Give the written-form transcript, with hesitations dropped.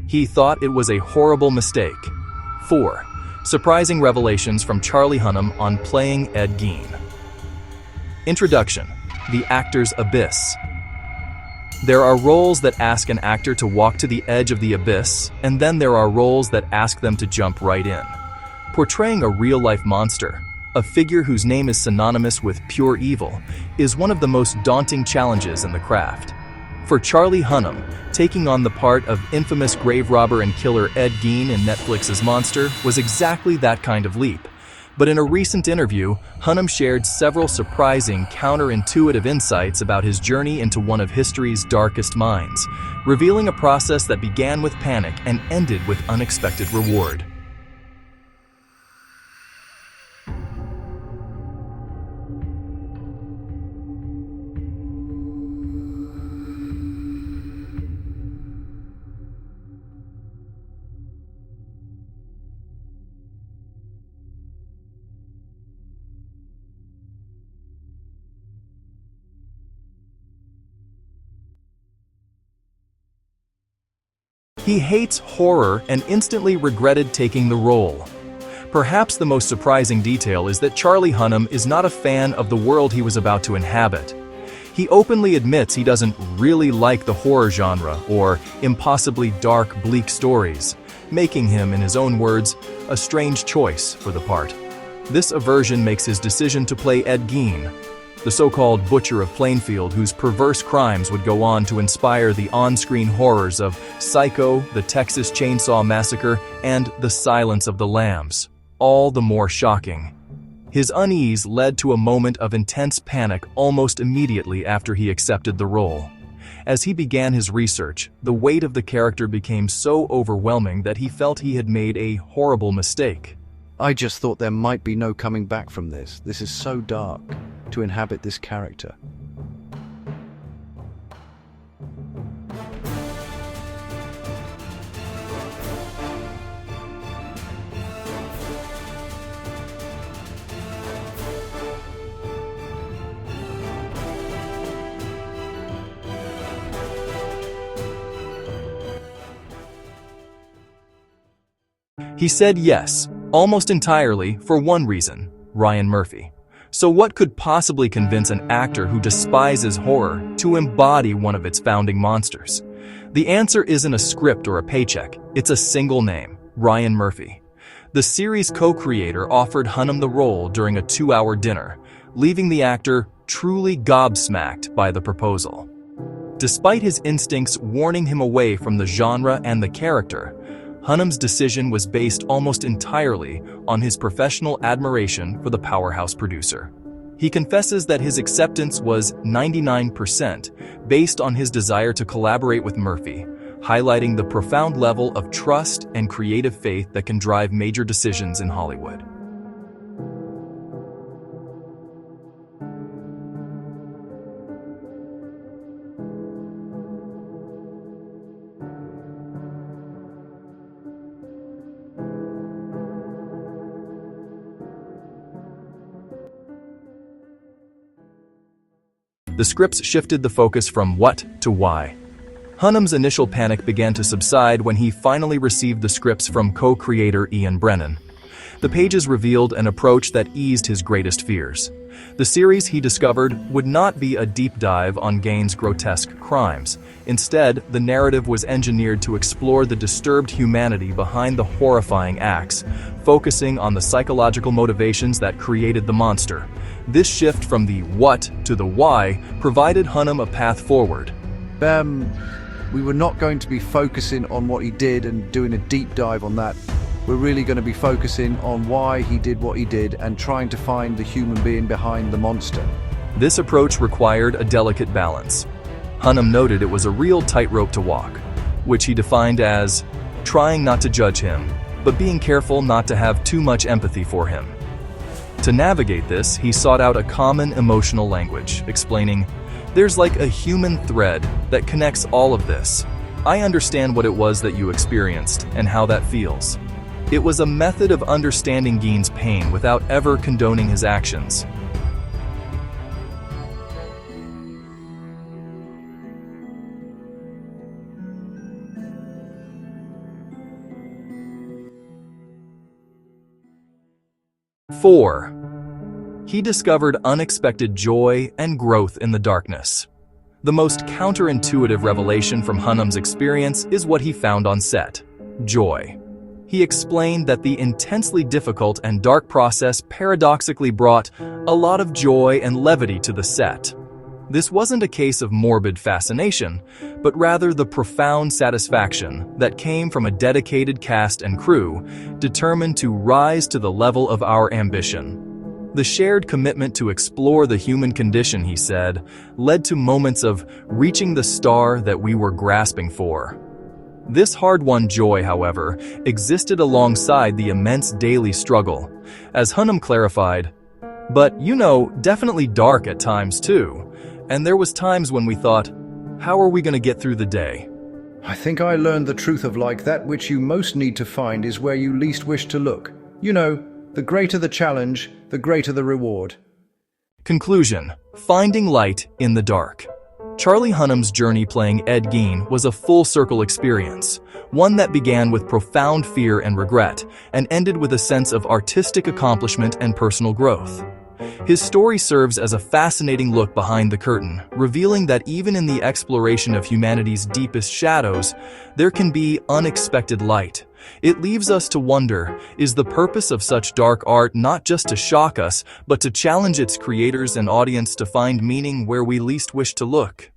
He thought it was a horrible mistake. 4. Surprising revelations from Charlie Hunnam on playing Ed Gein. Introduction: The actor's abyss. There are roles that ask an actor to walk to the edge of the abyss, and then there are roles that ask them to jump right in. Portraying a real-life monster, a figure whose name is synonymous with pure evil, is one of the most daunting challenges in the craft. For Charlie Hunnam, taking on the part of infamous grave robber and killer Ed Gein in Netflix's Monster was exactly that kind of leap. But in a recent interview, Hunnam shared several surprising, counterintuitive insights about his journey into one of history's darkest minds, revealing a process that began with panic and ended with unexpected reward. He hates horror and instantly regretted taking the role. Perhaps the most surprising detail is that Charlie Hunnam is not a fan of the world he was about to inhabit. He openly admits he doesn't really like the horror genre or impossibly dark, bleak stories, making him, in his own words, a strange choice for the part. This aversion makes his decision to play Ed Gein, the so-called Butcher of Plainfield whose perverse crimes would go on to inspire the on-screen horrors of Psycho, the Texas Chainsaw Massacre, and The Silence of the Lambs, all the more shocking. His unease led to a moment of intense panic almost immediately after he accepted the role. As he began his research, the weight of the character became so overwhelming that he felt he had made a horrible mistake. I just thought there might be no coming back from this. This is so dark, to inhabit this character. He said yes, almost entirely, for one reason: Ryan Murphy. So what could possibly convince an actor who despises horror to embody one of its founding monsters? The answer isn't a script or a paycheck, it's a single name: Ryan Murphy. The series' co-creator offered Hunnam the role during a 2-hour dinner, leaving the actor truly gobsmacked by the proposal. Despite his instincts warning him away from the genre and the character, Hunnam's decision was based almost entirely on his professional admiration for the powerhouse producer. He confesses that his acceptance was 99% based on his desire to collaborate with Murphy, highlighting the profound level of trust and creative faith that can drive major decisions in Hollywood. The scripts shifted the focus from what to why. Hunnam's initial panic began to subside when he finally received the scripts from co-creator Ian Brennan. The pages revealed an approach that eased his greatest fears. The series, he discovered, would not be a deep dive on Gein's grotesque crimes. Instead, the narrative was engineered to explore the disturbed humanity behind the horrifying acts, focusing on the psychological motivations that created the monster. This shift from the what to the why provided Hunnam a path forward. We were not going to be focusing on what he did and doing a deep dive on that. We're really going to be focusing on why he did what he did and trying to find the human being behind the monster. This approach required a delicate balance. Hunnam noted it was a real tightrope to walk, which he defined as trying not to judge him, but being careful not to have too much empathy for him. To navigate this, he sought out a common emotional language, explaining, "There's like a human thread that connects all of this. I understand what it was that you experienced and how that feels." It was a method of understanding Gein's pain without ever condoning his actions. 4. He discovered unexpected joy and growth in the darkness. The most counterintuitive revelation from Hunnam's experience is what he found on set: joy. He explained that the intensely difficult and dark process paradoxically brought a lot of joy and levity to the set. This wasn't a case of morbid fascination, but rather the profound satisfaction that came from a dedicated cast and crew determined to rise to the level of our ambition. The shared commitment to explore the human condition, he said, led to moments of reaching the star that we were grasping for. This hard-won joy, however, existed alongside the immense daily struggle. As Hunnam clarified, "But, definitely dark at times too. And there was times when we thought, how are we going to get through the day?" I think I learned the truth of like that which you most need to find is where you least wish to look. The greater the challenge, the greater the reward. Conclusion: finding light in the dark. Charlie Hunnam's journey playing Ed Gein was a full-circle experience, one that began with profound fear and regret, and ended with a sense of artistic accomplishment and personal growth. His story serves as a fascinating look behind the curtain, revealing that even in the exploration of humanity's deepest shadows, there can be unexpected light. It leaves us to wonder, is the purpose of such dark art not just to shock us, but to challenge its creators and audience to find meaning where we least wish to look?